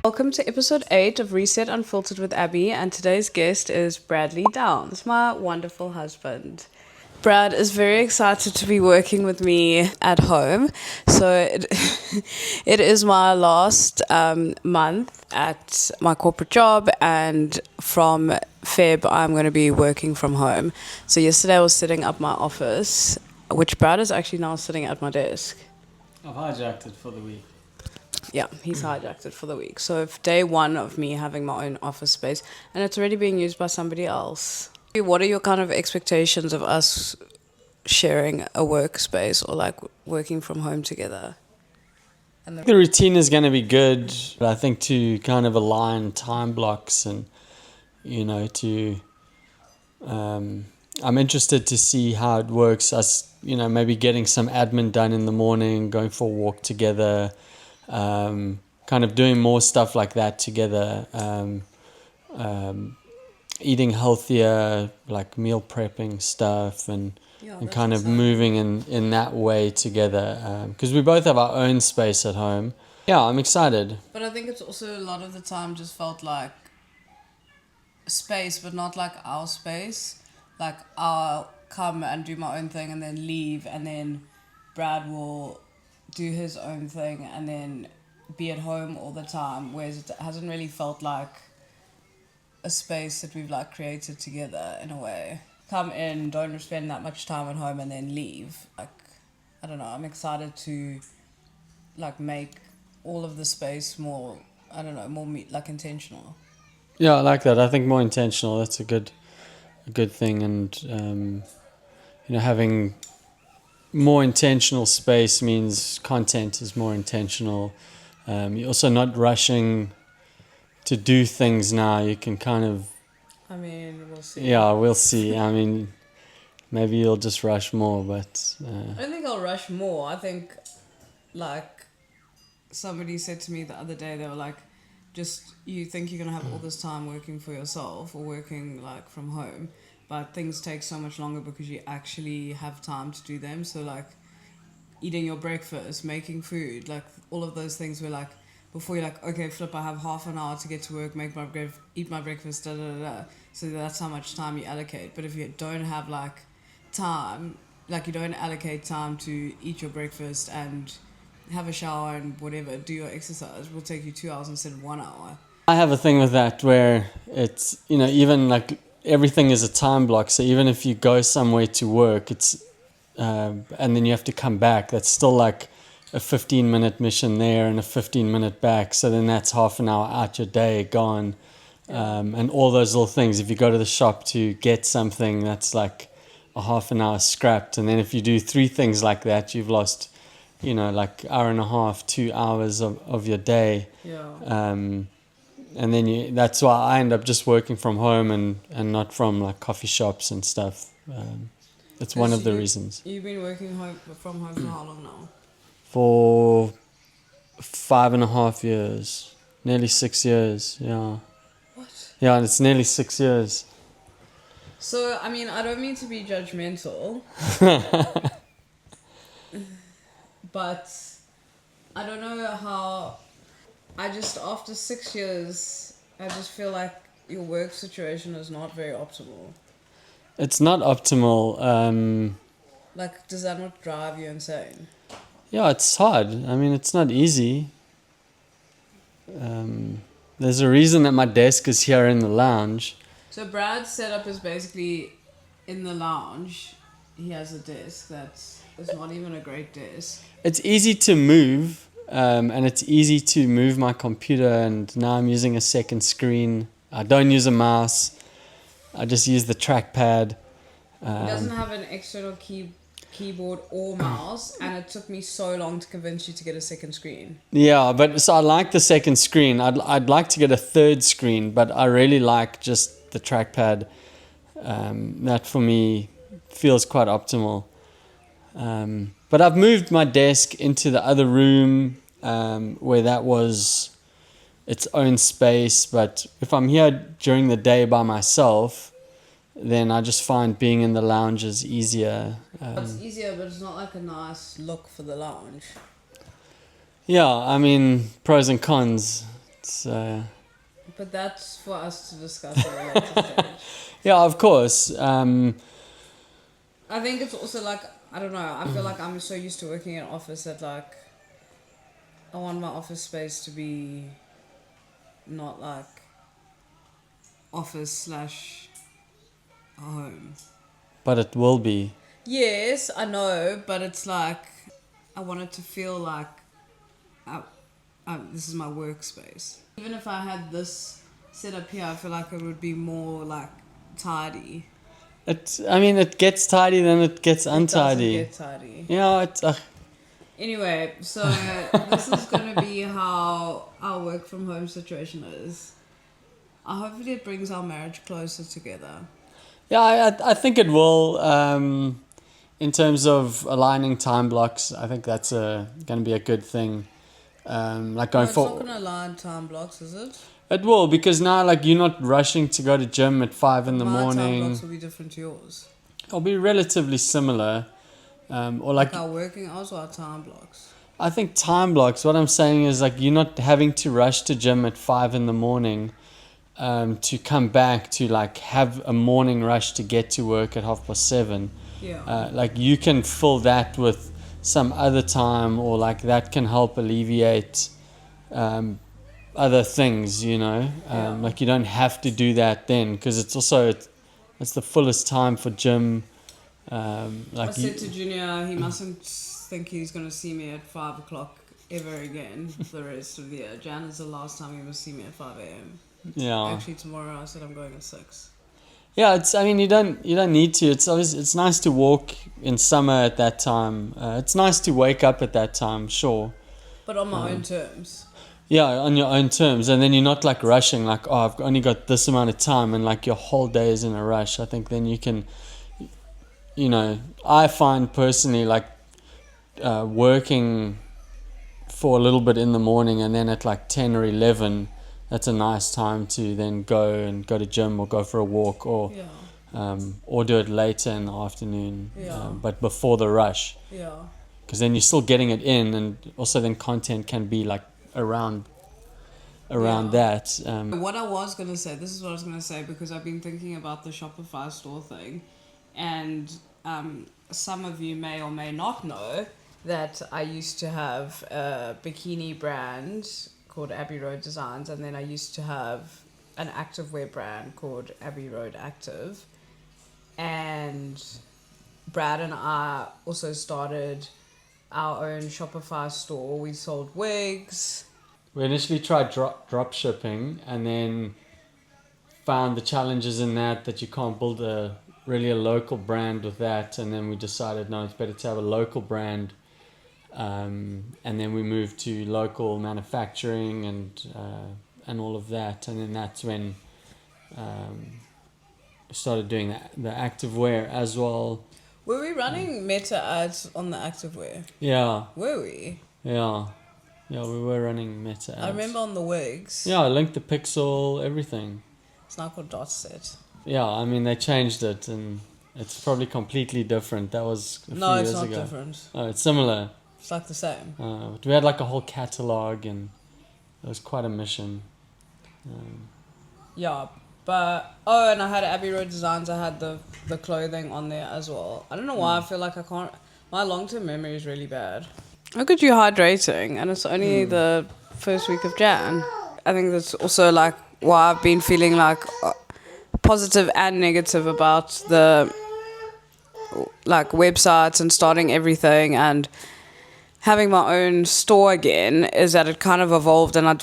Welcome to episode 8 of Reset Unfiltered with Abby, and today's guest is Bradley Downs, my wonderful husband. Brad is very excited to be working with me at home. So it is my last month at my corporate job, and from Feb I'm going to be working from home. So yesterday I was setting up my office, which Brad is actually now sitting at my desk. I've hijacked it for the week. Yeah, he's hijacked it for the week. So it's day one of me having my own office space, and it's already being used by somebody else. What are your kind of expectations of us sharing a workspace or like working from home together? The routine is going to be good, but I think to kind of align time blocks and, I'm interested to see how it works. Us, maybe getting some admin done in the morning, going for a walk together, kind of doing more stuff like that together, eating healthier, like meal prepping stuff and kind of moving in that way together. Because we both have our own space at home. Yeah, I'm excited. But I think it's also a lot of the time just felt like space, but not like our space. Like I'll come and do my own thing and then leave, and then Brad will do his own thing and then be at home all the time, whereas it hasn't really felt like a space that we've like created together in a way. Come in, don't spend that much time at home and then leave. Like, I don't know, I'm excited to like make all of the space more, I don't know, more like intentional. Yeah, I like that. I think more intentional, that's a good thing. And having more intentional space means content is more intentional. You're also not rushing to do things now. You can kind of... I mean, we'll see. Yeah, we'll see. I mean, maybe you'll just rush more, but... I don't think I'll rush more. I think, like, somebody said to me the other day, they were like, just, you think you're going to have all this time working for yourself or working, like, from home, but things take so much longer because you actually have time to do them. So, like, eating your breakfast, making food, like, all of those things were, like, before you're like, okay, flip, I have half an hour to get to work, eat my breakfast, da-da-da-da. So that's how much time you allocate. But if you don't have, like, time, like, you don't allocate time to eat your breakfast and have a shower and whatever, do your exercise, it will take you 2 hours instead of 1 hour. I have a thing with that where it's, even like everything is a time block. So even if you go somewhere to work, it's, and then you have to come back, that's still like a 15-minute mission there and a 15-minute back. So then that's half an hour out your day gone. And all those little things. If you go to the shop to get something, that's like a half an hour scrapped. And then if you do 3 things like that, you've lost, like hour and a half, 2 hours of your day. Yeah. And then that's why I end up just working from home and not from like coffee shops and stuff. That's one of the reasons. You've been working from home for how long now? For 5.5 years, nearly 6 years, yeah. What? Yeah, it's nearly 6 years. So, I mean, I don't mean to be judgmental, but I don't know how, after 6 years, I just feel like your work situation is not very optimal. It's not optimal. Like, does that not drive you insane? Yeah, it's hard. I mean, it's not easy. There's a reason that my desk is here in the lounge. So Brad's setup is basically in the lounge. He has a desk that's not even a great desk. It's easy to move, and it's easy to move my computer, and now I'm using a second screen. I don't use a mouse. I just use the trackpad. He doesn't have an external keyboard or mouse, and it took me so long to convince you to get a second screen. Yeah, but so I like the second screen. I'd like to get a third screen, but I really like just the trackpad. That for me feels quite optimal. But I've moved my desk into the other room where that was its own space. But if I'm here during the day by myself, then I just find being in the lounge is easier. It's easier, but it's not like a nice look for the lounge. Yeah, I mean, pros and cons It's But that's for us to discuss at a later stage. yeah, of course. I think it's also like, I don't know, I feel like I'm so used to working in an office that like I want my office space to be not like office slash home. But it will be. Yes, I know, but it's like I want it to feel like this is my workspace. Even if I had this set up here, I feel like it would be more like tidy. It gets tidy, then it gets untidy. It doesn't get tidy. Yeah, it's Anyway, so this is going to be how our work from home situation is. Hopefully it brings our marriage closer together. yeah. I think it will. In terms of aligning time blocks, I think that's going to be a good thing. Like going It's not forward. going to align time blocks, is it? It will, because now like you're not rushing to go to gym at 5 in the My time morning. blocks will be different to yours. It'll be relatively similar. Or Like our working hours or our time blocks. I think time blocks, what I'm saying is like you're not having to rush to gym at 5 in the morning to come back to like have a morning rush to get to work at 7:30. Yeah. Like you can fill that with some other time, or like that can help alleviate other things, you know. Like you don't have to do that then, because it's also it's the fullest time for gym. I said to Junior, he mustn't think he's going to see me at 5 o'clock ever again for the rest of the year. Jan is the last time he must see me at 5 a.m. Yeah. Actually, tomorrow I said I'm going at 6. Yeah, you don't need to. It's nice to walk in summer at that time. It's nice to wake up at that time, sure. But on my own terms. Yeah, on your own terms, and then you're not like rushing, like, oh, I've only got this amount of time, and like your whole day is in a rush. I think then you can, you know, I find personally like working for a little bit in the morning, and then at like 10 or 11, that's a nice time to then go to gym or go for a walk, or do it later in the afternoon, but before the rush. Yeah. Because then you're still getting it in, and also then content can be like around that. What I was going to say, this is what I was going to say, because I've been thinking about the Shopify store thing, and some of you may or may not know that I used to have a bikini brand called Abbey Road Designs, and then I used to have an activewear brand called Abbey Road Active, and Brad and I also started our own Shopify store. We sold wigs. We initially tried drop shipping, and then found the challenges in that you can't build a local brand with that, and then we decided no, it's better to have a local brand, and then we moved to local manufacturing and all of that, and then that's when we started doing the activewear as well. Were we running meta ads on the activewear? Yeah. Were we? Yeah. Yeah, we were running meta ads. I remember on the wigs. Yeah, Link the Pixel, everything. It's now called Dot Set. Yeah, I mean, they changed it, and it's probably completely different. That was a few years ago. No, it's not different. Oh, it's similar. It's like the same. But we had like a whole catalogue, and it was quite a mission. Yeah, but... Oh, and I had Abbey Road Designs. I had the clothing on there as well. I don't know why I feel like I can't... My long-term memory is really bad. Look at you hydrating, and it's only the first week of Jan. I think that's also like why I've been feeling like positive and negative about the like websites and starting everything and having my own store again, is that it kind of evolved, and I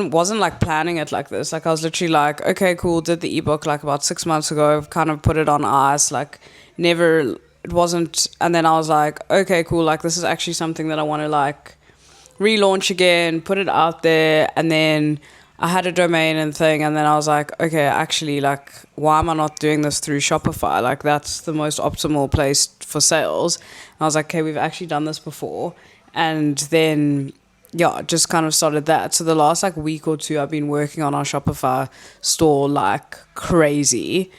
wasn't like planning it like this. Like I was literally like, okay, cool, did the ebook like about 6 months ago, kind of put it on ice, like never... It wasn't, and then I was like, okay, cool, like this is actually something that I want to like relaunch again, put it out there, and then I had a domain and thing, and then I was like, okay, actually, like, why am I not doing this through Shopify? Like, that's the most optimal place for sales. And I was like, okay, we've actually done this before, and then, yeah, just kind of started that. So the last, like, week or two, I've been working on our Shopify store like crazy.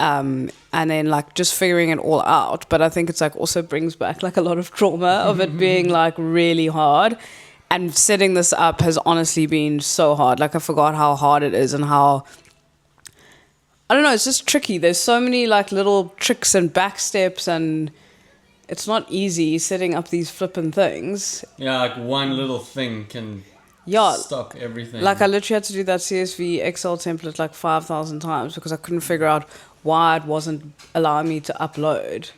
And then like just figuring it all out, but I think it's like also brings back like a lot of trauma of it being like really hard, And setting this up has honestly been so hard. Like, I forgot how hard it is and how, I don't know, it's just tricky. There's so many like little tricks and back steps, and it's not easy setting up these flippin' things. Yeah, like one little thing can stop everything. Like, I literally had to do that CSV Excel template like 5,000 times because I couldn't figure out why it wasn't allowing me to upload.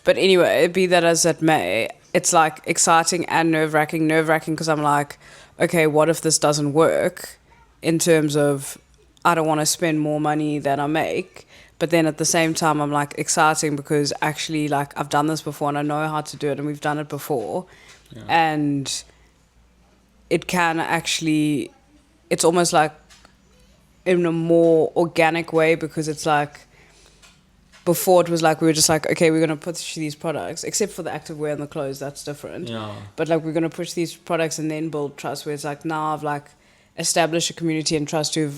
But anyway, be that as it may, it's like exciting and nerve-wracking because I'm like, okay, what if this doesn't work in terms of I don't want to spend more money than I make. But then at the same time, I'm like exciting because actually like I've done this before and I know how to do it and we've done it before. Yeah. And it can actually, it's almost like in a more organic way because it's like, before it was like we were just like, okay, we're going to push these products, except for the activewear and the clothes, that's different. Yeah. But like we're going to push these products and then build trust, where it's like now I've like established a community and trust who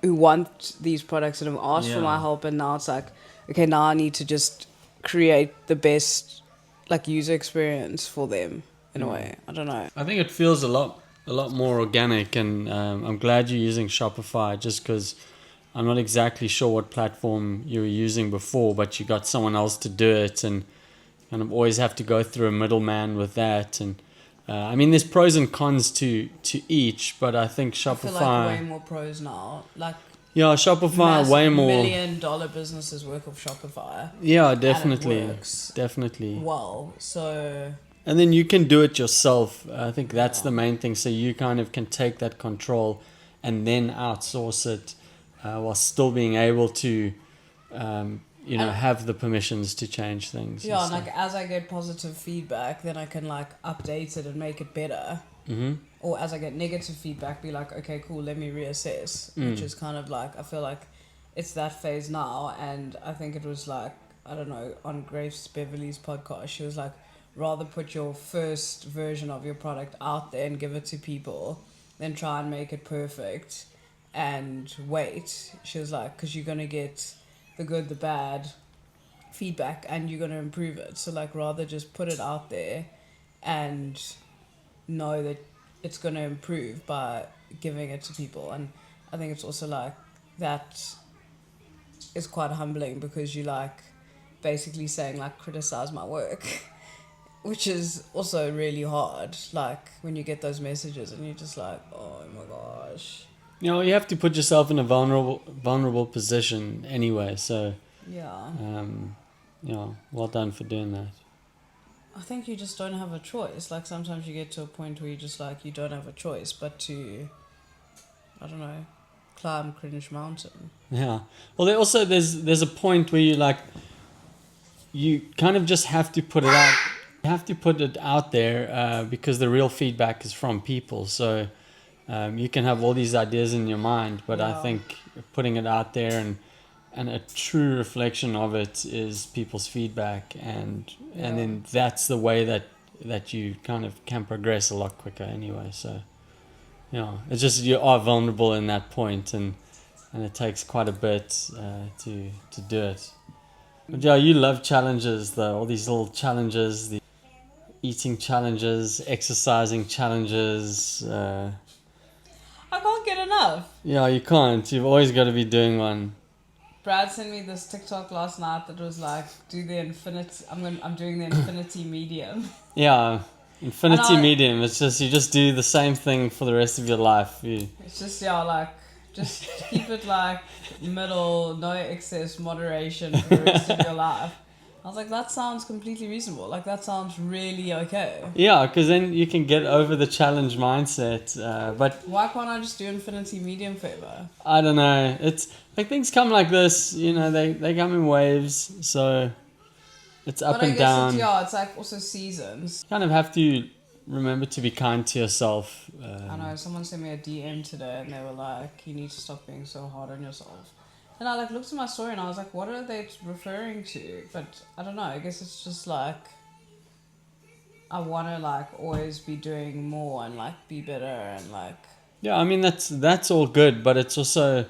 want these products and have asked for my help, and now it's like, okay, now I need to just create the best like user experience for them in a way. I don't know. I think it feels a lot more organic, and I'm glad you're using Shopify just because I'm not exactly sure what platform you were using before, but you got someone else to do it, and kind of always have to go through a middleman with that. And I mean, there's pros and cons to each, but I think Shopify. I feel like way more pros now. Like Shopify way more. $1 million businesses work of Shopify. Yeah, definitely, and it works definitely. Well, so. And then you can do it yourself. I think that's the main thing. So you kind of can take that control and then outsource it. While still being able to, have the permissions to change things. Yeah, and like as I get positive feedback, then I can like update it and make it better. Mm-hmm. Or as I get negative feedback, be like, okay, cool, let me reassess. Which is kind of like, I feel like it's that phase now. And I think it was like, I don't know, on Grace Beverly's podcast, she was like, rather put your first version of your product out there and give it to people than try and make it perfect. And wait, she was like, because you're going to get the good, the bad feedback and you're going to improve it. So like rather just put it out there and know that it's going to improve by giving it to people. And I think it's also like that is quite humbling because you like basically saying like criticize my work, which is also really hard. Like when you get those messages and you're just like, oh my gosh. You have to put yourself in a vulnerable position anyway. So well done for doing that. I think you just don't have a choice. Like sometimes you get to a point where you just like you don't have a choice but to, I don't know, climb Cringe Mountain. Yeah. Well, there's a point where you kind of just have to put it out. You have to put it out there because the real feedback is from people. So. You can have all these ideas in your mind, but I think putting it out there and a true reflection of it is people's feedback, and then that's the way that you kind of can progress a lot quicker anyway. So it's just you are vulnerable in that point, and it takes quite a bit to do it. But you love challenges though, all these little challenges, the eating challenges, exercising challenges. I can't get enough. Yeah, you can't. You've always got to be doing one. Brad sent me this TikTok last night that was like, do the infinity. I'm doing the infinity medium. Yeah, infinity medium. It's just you just do the same thing for the rest of your life. It's just just keep it like middle, no excess, moderation for the rest of your life. I was like, that sounds completely reasonable. Like, that sounds really okay. Yeah, because then you can get over the challenge mindset. But why can't I just do infinity medium favor? I don't know. It's like things come like this, they come in waves. So it's up and down. It's like also seasons. You kind of have to remember to be kind to yourself. I know. Someone sent me a DM today and they were like, you need to stop being so hard on yourself. And I looked at my story and I was like, what are they referring to? But I don't know. I guess it's just like I want to always be doing more and be better and Yeah, I mean that's all good, but it's also.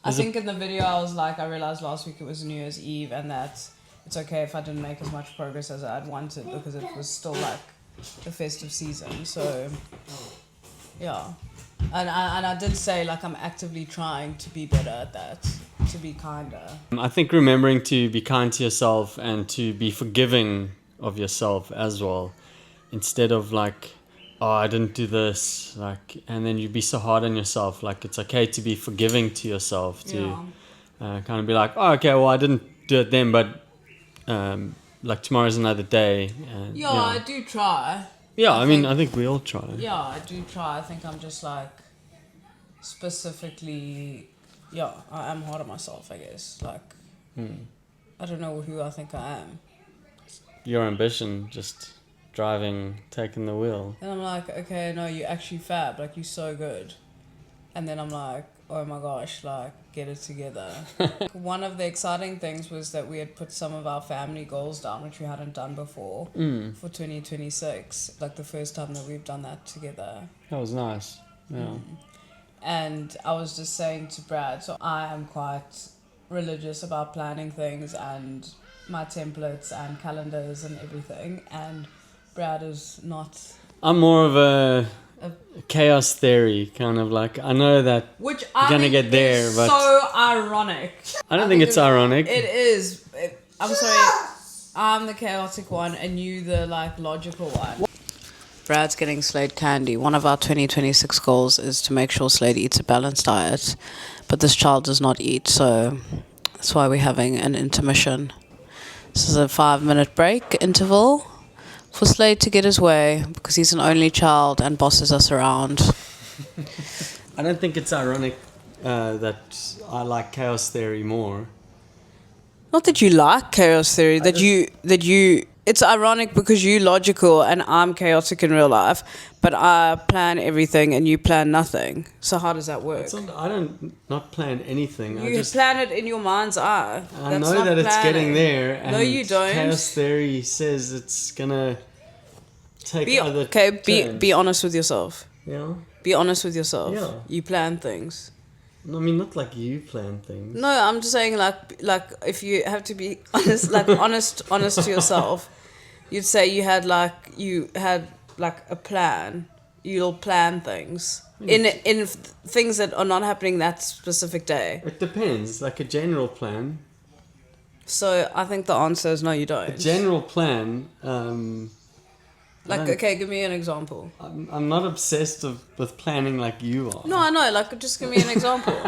I think in the video I realized last week it was New Year's Eve and that it's okay if I didn't make as much progress as I'd wanted because it was still the festive season. So Yeah. And I did say, like, I'm actively trying to be better at that, to be kinder. I think remembering to be kind to yourself and to be forgiving of yourself as well, instead of like, oh, I didn't do this, like, and then you be so hard on yourself. Like, it's okay to be forgiving to yourself, to kind of be like, oh, okay, well, I didn't do it then, but like tomorrow's another day. And, Yeah, I do try. Yeah, I mean, I think we all try. Yeah, I do try. I think I'm just like specifically, yeah, I am hard on myself, I guess. Like, I don't know who I think I am. Your ambition, just driving, taking the wheel. And I'm like, okay, no, you're actually fab. Like, you're so good. And then I'm like, oh my gosh, like, get it together. One of the exciting things was that we had put some of our family goals down, which we hadn't done before, for 2026. Like, the first time that we've done that together. That was nice. Yeah. And I was just saying to Brad, so I am quite religious about planning things and my templates and calendars and everything. And Brad is not. I'm more of a chaos theory, kind of like, I know that Which you're going to get there, but so ironic. I don't think it's ironic. It is. I'm sorry. I'm the chaotic one and you the like logical one. Brad's getting Slade candy. One of our 2026 goals is to make sure Slade eats a balanced diet, but this child does not eat, so that's why we're having an intermission. This is a 5-minute break interval for Slade to get his way because he's an only child and bosses us around. I don't think it's ironic that I like chaos theory more. Not that you like chaos theory, that you it's ironic because you're logical and I'm chaotic in real life, but I plan everything and you plan nothing. So how does that work? I don't not plan anything. You just plan it in your mind's eye. I know that it's getting there. And no, you don't. Chaos theory says it's gonna take other turns. Be honest with yourself. Yeah. Be honest with yourself. Yeah. You plan things. I mean, not like you plan things. No, I'm just saying like if you have to be honest, like honest to yourself, you'd say you had like a plan. You'll plan things in things that are not happening that specific day. It depends, like a general plan. So I think the answer is no, you don't. A general plan. Okay, give me an example. I'm not obsessed with planning like you are. No, I know. Like, just give me an example.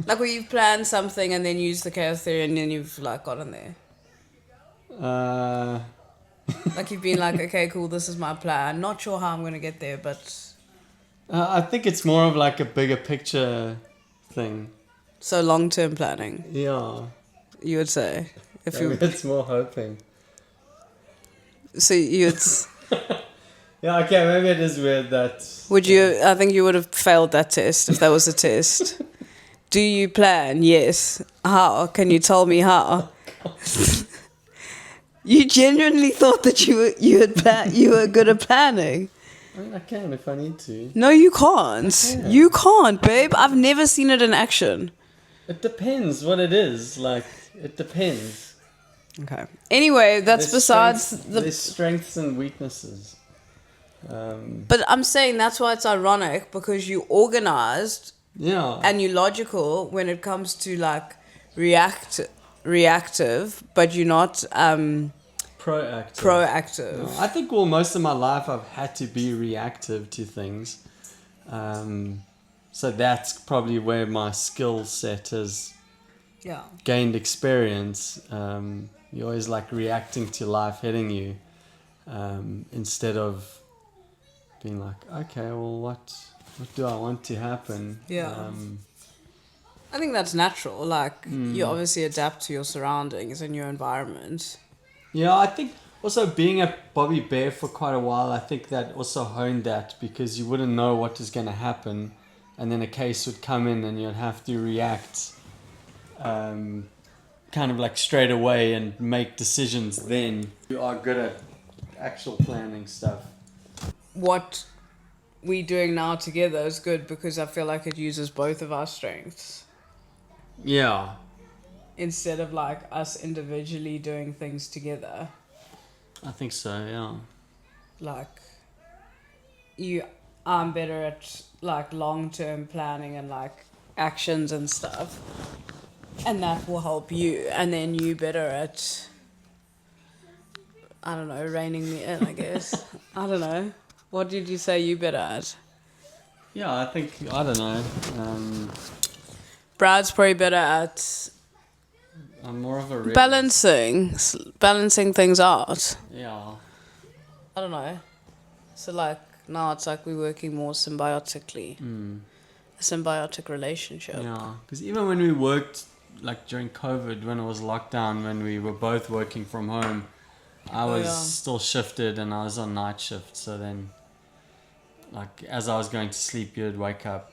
Like where you've planned something and then used the chaos theory and then you've like gotten there. Like you've been like, okay, cool, this is my plan. Not sure how I'm gonna get there, but. I think it's more of like a bigger picture thing. So long-term planning. Yeah. You would say, if you. It's more hoping. So you'd. Yeah, okay, maybe it is weird that. Would you? I think you would have failed that test if that was a test. Do you plan? Yes. How? Can you tell me how? You genuinely thought that you were good at planning. I mean, I can if I need to. No, you can't. You can't, babe. I've never seen it in action. It depends what it is. Like, it depends. Okay. Anyway, that's there's strengths and weaknesses. But I'm saying that's why it's ironic because you organized. Yeah. And you're logical when it comes to like reactive, but you're not proactive. No, I think most of my life I've had to be reactive to things. So that's probably where my skill set has gained experience. You're always like reacting to life hitting you instead of being like, okay, well, what do I want to happen? Yeah. I think that's natural. Like, you obviously adapt to your surroundings and your environment. Yeah, I think also being a Bobby Bear for quite a while, I think that also honed that because you wouldn't know what is going to happen. And then a case would come in and you'd have to react kind of like straight away and make decisions then. You are good at actual planning stuff. What we're doing now together is good because I feel like it uses both of our strengths. Yeah. Instead of like us individually doing things together. I think so, yeah. Like, you I'm better at like long-term planning and like actions and stuff, and that will help you. And then you better at, I don't know, reining me in, I guess. I don't know. What did you say you better at? Yeah, I think, I don't know. Brad's probably better at I'm more of a balancing things out. Yeah. I don't know. So like now it's like we're working more symbiotically. A symbiotic relationship. Yeah, because even when we worked, like during COVID, when it was lockdown, when we were both working from home, I was still shifted and I was on night shift. So then, like, as I was going to sleep, you'd wake up,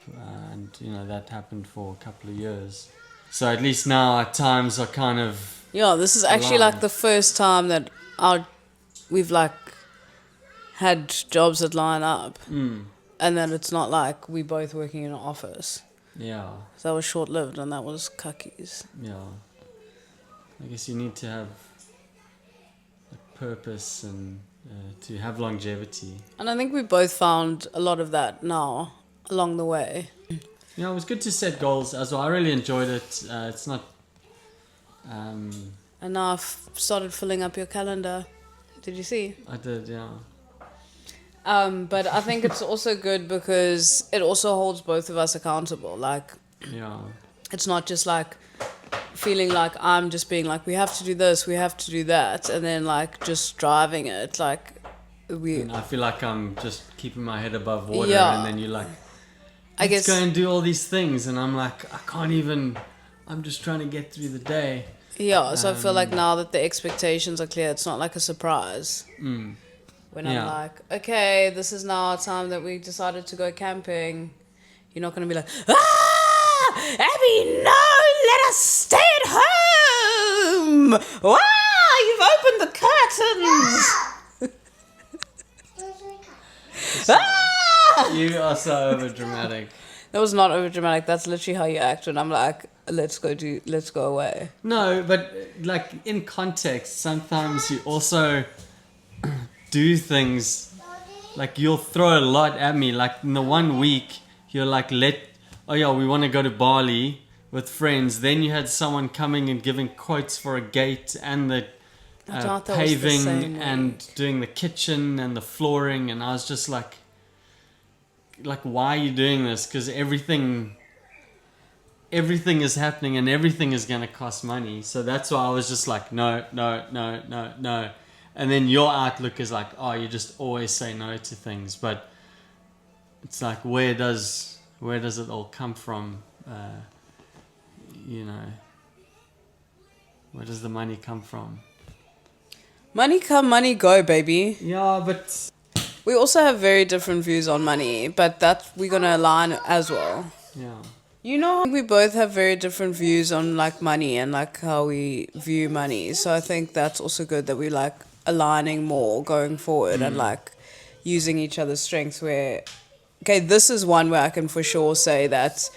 and that happened for a couple of years. So at least now, at times, are kind of this is actually aligned. like the first time that we've like had jobs that line up, and then it's not like we both working in an office. Yeah. So that was short lived, and that was cuckies. Yeah. I guess you need to have a purpose and to have longevity. And I think we both found a lot of that now along the way. Yeah, it was good to set goals as well. I really enjoyed it. It's not. And now I've started filling up your calendar. Did you see? I did, yeah. But I think it's also good because it also holds both of us accountable. Like, Yeah. it's not just like feeling like I'm just being like, we have to do this, we have to do that, and then like just driving it. Like, And I feel like I'm just keeping my head above water, Yeah. and then you're like, I let's guess, go and do all these things, and I'm like, I can't even. I'm just trying to get through the day. yeah. So I feel like now that the expectations are clear, it's not like a surprise. When I'm Yeah. like, okay, this is now our time that we decided to go camping. You're not going to be like, Abby, no, let us stay at home. Wow, you've opened the curtains. You are so overdramatic. That was not overdramatic. That's literally how you act when I'm like, let's go away. No, but like in context, sometimes you also do things like you'll throw a lot at me. Like in the 1 week, you're like, we want to go to Bali with friends. Then you had someone coming and giving quotes for a gate and the I thought that was the paving same and week. doing the kitchen and the flooring, and I was just like, why are you doing this? Because everything is happening and everything is going to cost money. So that's why I was just like, no. And then your outlook is like, oh, you just always say no to things. But it's like, where does it all come from? Where does the money come from? Money come, money go, baby. Yeah, but We also have very different views on money, but that we're going to align as well. yeah. You know, we both have very different views on like money and like how we view money. So I think that's also good that we like aligning more going forward and like using each other's strengths where, okay, this is one where I can for sure say that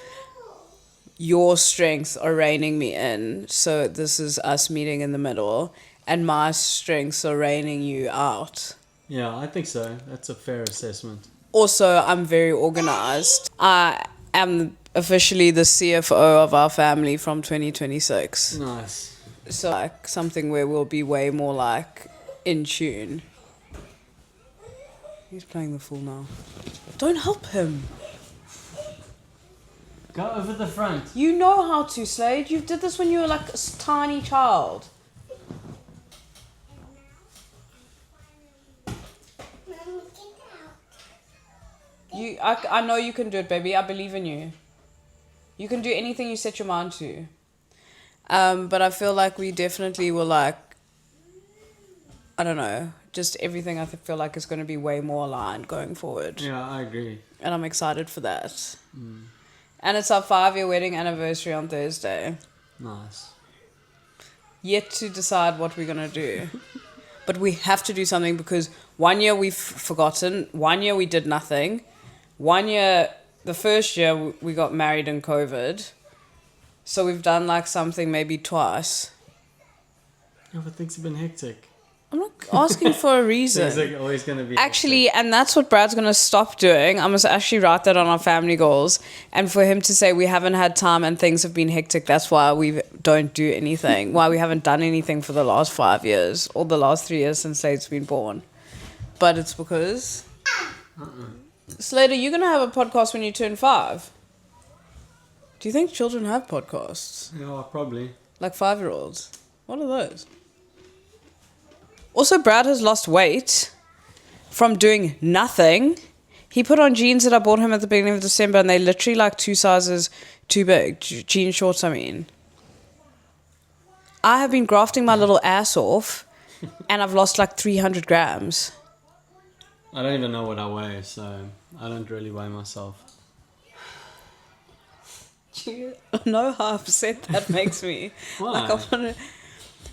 your strengths are reining me in. So this is us meeting in the middle, and my strengths are reining you out. Yeah, I think so. That's a fair assessment. Also, I'm very organized. I am officially the CFO of our family from 2026. Nice. So like something where we'll be way more like in tune. He's playing the fool now. Don't help him. Go over the front. You know how to, Slade. You did this when you were like a tiny child. I know you can do it, baby. I believe in you. You can do anything you set your mind to. But I feel like we definitely will like, I don't know, just everything I feel like is going to be way more aligned going forward. Yeah, I agree. And I'm excited for that. And it's our 5-year wedding anniversary on Thursday. Nice. Yet to decide what we're going to do. But we have to do something because 1 year we've forgotten. 1 year we did nothing. 1 year, the first year we got married in COVID. So we've done like something maybe twice. Yeah, but things have been hectic. I'm not asking for a reason. Things are always going to be Actually, and that's what Brad's going to stop doing. I must actually write that on our family goals. And for him to say we haven't had time and things have been hectic, that's why we don't do anything. Why we haven't done anything for the last 5 years or the last 3 years since Slade's been born. But it's because... Slade, are you going to have a podcast when you turn 5? Do you think children have podcasts? Yeah, probably. Like 5-year-olds? What are those? Also, Brad has lost weight from doing nothing. He put on jeans that I bought him at the beginning of December, and they're literally like 2 sizes too big. Jean shorts, I mean. I have been grafting my little ass off, and I've lost like 300 grams. I don't even know what I weigh, so I don't really weigh myself. Do you know how upset that makes me? Why? Like, I wanna...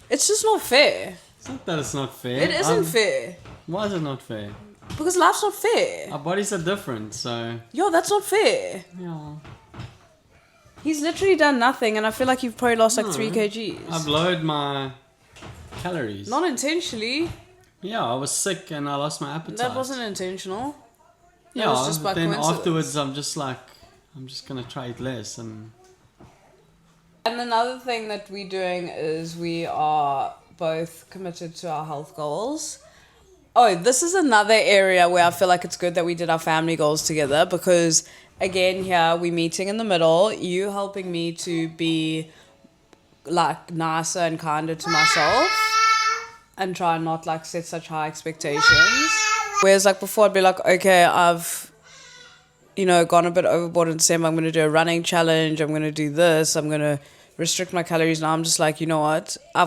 It's just not fair. It's not that it's not fair. It isn't fair. Why is it not fair? Because life's not fair. Our bodies are different, so... Yo, that's not fair. Yeah. He's literally done nothing, and I feel like you've probably lost like No. 3 kgs. I've lowered my calories. Not intentionally. Yeah, I was sick and I lost my appetite. That wasn't intentional. That Yeah, was just by then coincidence. afterwards I'm just like, I'm just going to try it less. And another thing that we're doing is we are both committed to our health goals. Oh, this is another area where I feel like it's good that we did our family goals together because, again, here we're meeting in the middle. You helping me to be like nicer and kinder to myself and try and not like set such high expectations. Whereas like before I'd be like, okay, I've, you know, gone a bit overboard in December. I'm going to do a running challenge. I'm going to do this. I'm going to restrict my calories. Now I'm just like, you know what? I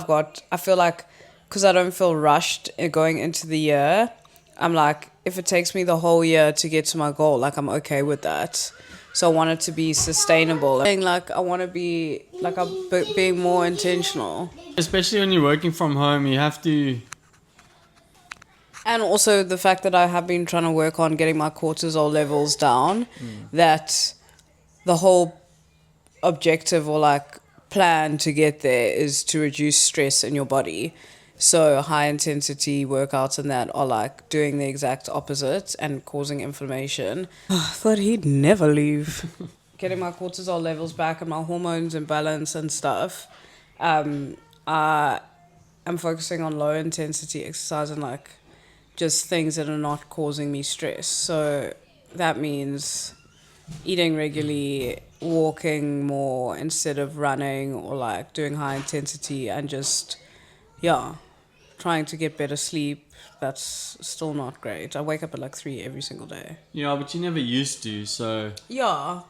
feel like, because I don't feel rushed going into the year, I'm like, if it takes me the whole year to get to my goal, like I'm okay with that. So I want it to be sustainable. Like I want to be, like I'm being more intentional. especially when you're working from home, you have to... And also the fact that I have been trying to work on getting my cortisol levels down, that the whole objective or like plan to get there is to reduce stress in your body. So high intensity workouts and that are like doing the exact opposite and causing inflammation. I thought he'd never leave. Getting my cortisol levels back and my hormones in balance and stuff. I'm focusing on low intensity exercise and like just things that are not causing me stress. So that means eating regularly, walking more instead of running or like doing high intensity and just, yeah, trying to get better sleep. That's still not great. I wake up at like 3 every single day. Yeah, but you never used to, so... Yeah.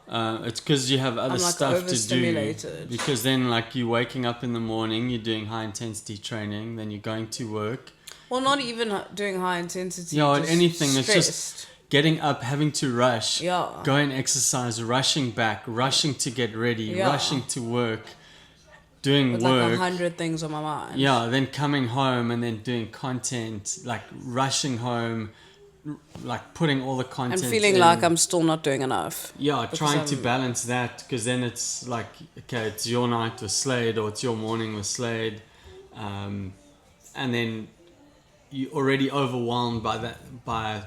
It's because you have other I'm, like, stuff to do. overstimulated. Because then, like, you're waking up in the morning, you're doing high-intensity training, then you're going to work. Well, not even doing high intensity. Yeah, just anything. It's stressed. just getting up, having to rush, Yeah. go and exercise, rushing back, rushing to get ready, Yeah. rushing to work, doing with work. like 100 things on my mind. Yeah, then coming home and then doing content, like rushing home, like putting all the content And feeling in. like I'm still not doing enough. Yeah, because trying to I'm- balance that, because then it's like, okay, it's your night with Slade or it's your morning with Slade, and then you're already overwhelmed by that, by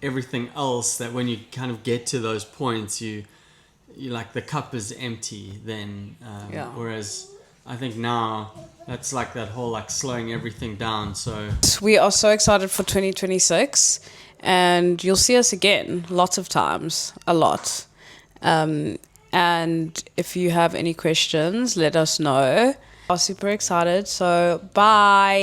everything else, that when you kind of get to those points, you like the cup is empty then. Yeah. Whereas I think now that's like that whole like slowing everything down. So We are so excited for 2026 and you'll see us again lots of times, a lot. And if you have any questions, let us know. I'm super excited, so bye.